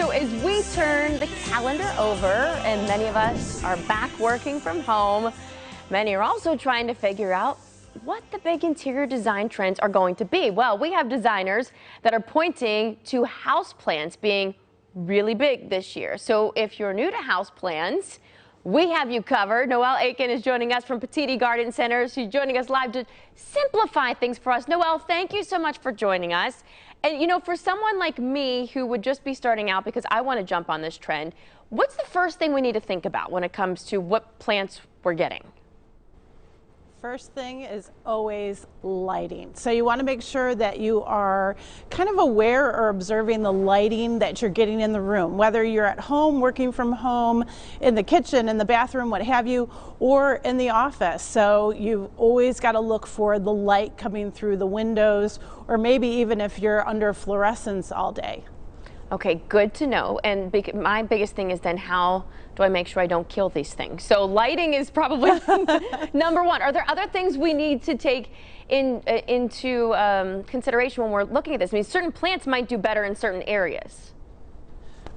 So as we turn the calendar over and many of us are back working from home, many are also trying to figure out what the big interior design trends are going to be. Well, we have designers that are pointing to houseplants being really big this year. So if you're new to houseplants, we have you covered. Noelle Aiken is joining us from Petiti Garden Center. She's joining us live to simplify things for us. Noelle, thank you so much for joining us. And you know, for someone like me who would just be starting out because I want to jump on this trend, what's the first thing we need to think about when it comes to what plants we're getting? First thing is always lighting. So you want to make sure that you are kind of aware or observing the lighting that you're getting in the room, whether you're at home, working from home, in the kitchen, in the bathroom, what have you, or in the office. So you've always got to look for the light coming through the windows, or maybe even if you're under fluorescence all day. Okay, good to know. And my biggest thing is then how do I make sure I don't kill these things? So lighting is probably number one. Are there other things we need to take into consideration when we're looking at this? I mean, certain plants might do better in certain areas.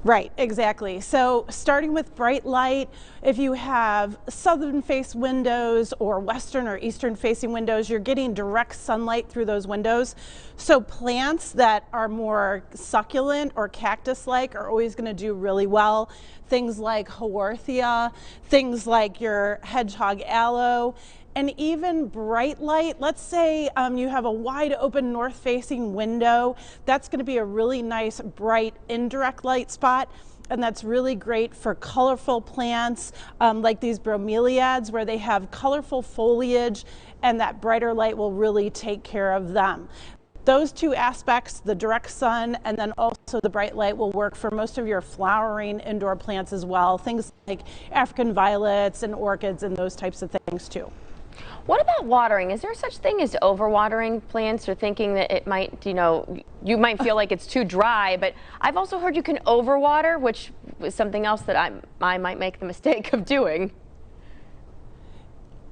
Right, exactly. So starting with bright light, if you have southern face windows or western or eastern facing windows, you're getting direct sunlight through those windows. So plants that are more succulent or cactus-like are always going to do really well. Things like Haworthia, things like your hedgehog aloe. And even bright light, let's say you have a wide open north facing window, that's going to be a really nice bright indirect light spot. And that's really great for colorful plants like these bromeliads where they have colorful foliage, and that brighter light will really take care of them. Those two aspects, the direct sun and then also the bright light, will work for most of your flowering indoor plants as well. Things like African violets and orchids and those types of things too. What about watering? Is there such thing as overwatering plants, or thinking that it might, you might feel like it's too dry, but I've also heard you can overwater, which is something else that I might make the mistake of doing.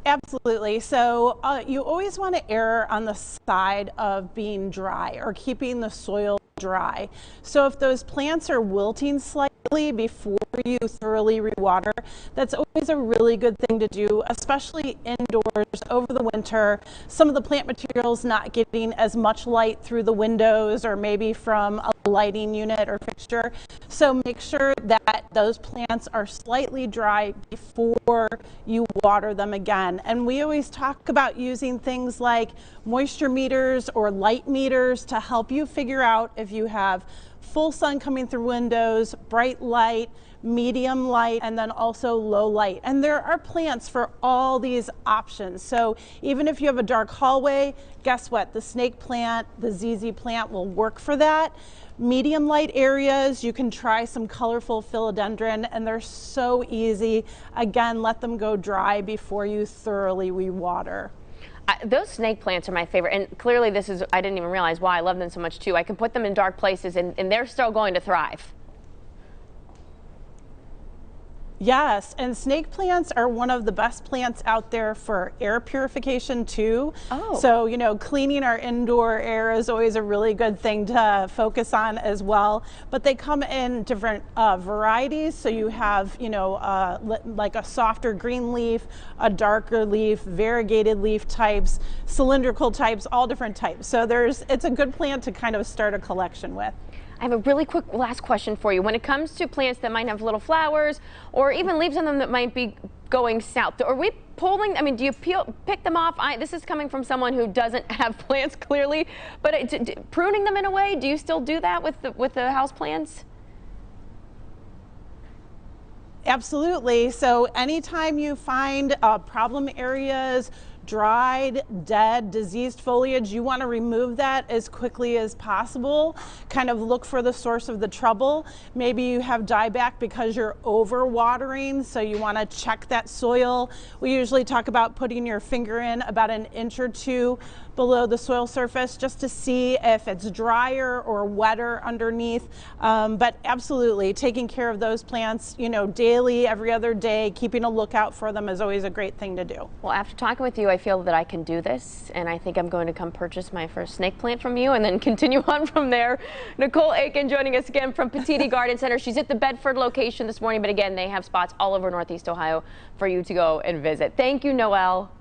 Absolutely. So you always want to err on the side of being dry or keeping the soil dry. So if those plants are wilting slightly before you thoroughly rewater, that's always a really good thing to do, especially indoors over the winter. Some of the plant materials not getting as much light through the windows or maybe from a lighting unit or fixture. So make sure that those plants are slightly dry before you water them again. And we always talk about using things like moisture meters or light meters to help you figure out if you have full sun coming through windows, bright light, medium light, and then also low light. And there are plants for all these options. So even if you have a dark hallway, guess what? The snake plant, the ZZ plant will work for that. Medium light areas, you can try some colorful philodendron, and they're so easy. Again, let them go dry before you thoroughly rewater. Those snake plants are my favorite, and clearly this is, I didn't even realize why I love them so much too. I can put them in dark places and they're still going to thrive. Yes, and snake plants are one of the best plants out there for air purification too. Oh. So, cleaning our indoor air is always a really good thing to focus on as well. But they come in different varieties. So you have, like a softer green leaf, a darker leaf, variegated leaf types, cylindrical types, all different types. So it's a good plant to kind of start a collection with. I have a really quick last question for you. When it comes to plants that might have little flowers or even leaves on them that might be going south, are we pulling, do you pick them off? This is coming from someone who doesn't have plants clearly, but pruning them in a way, do you still do that with the house plants? Absolutely. So anytime you find problem areas, dried, dead, diseased foliage, you want to remove that as quickly as possible. Kind of look for the source of the trouble. Maybe you have dieback because you're over watering, so you want to check that soil. We usually talk about putting your finger in about an inch or two below the soil surface just to see if it's drier or wetter underneath. But absolutely, taking care of those plants, you know, daily, every other day, keeping a lookout for them is always a great thing to do. Well, after talking with you, I feel that I can do this, and I think I'm going to come purchase my first snake plant from you and then continue on from there. Nicole Aiken joining us again from Petiti Garden Center. She's at the Bedford location this morning, but again, they have spots all over Northeast Ohio for you to go and visit. Thank you, Noelle.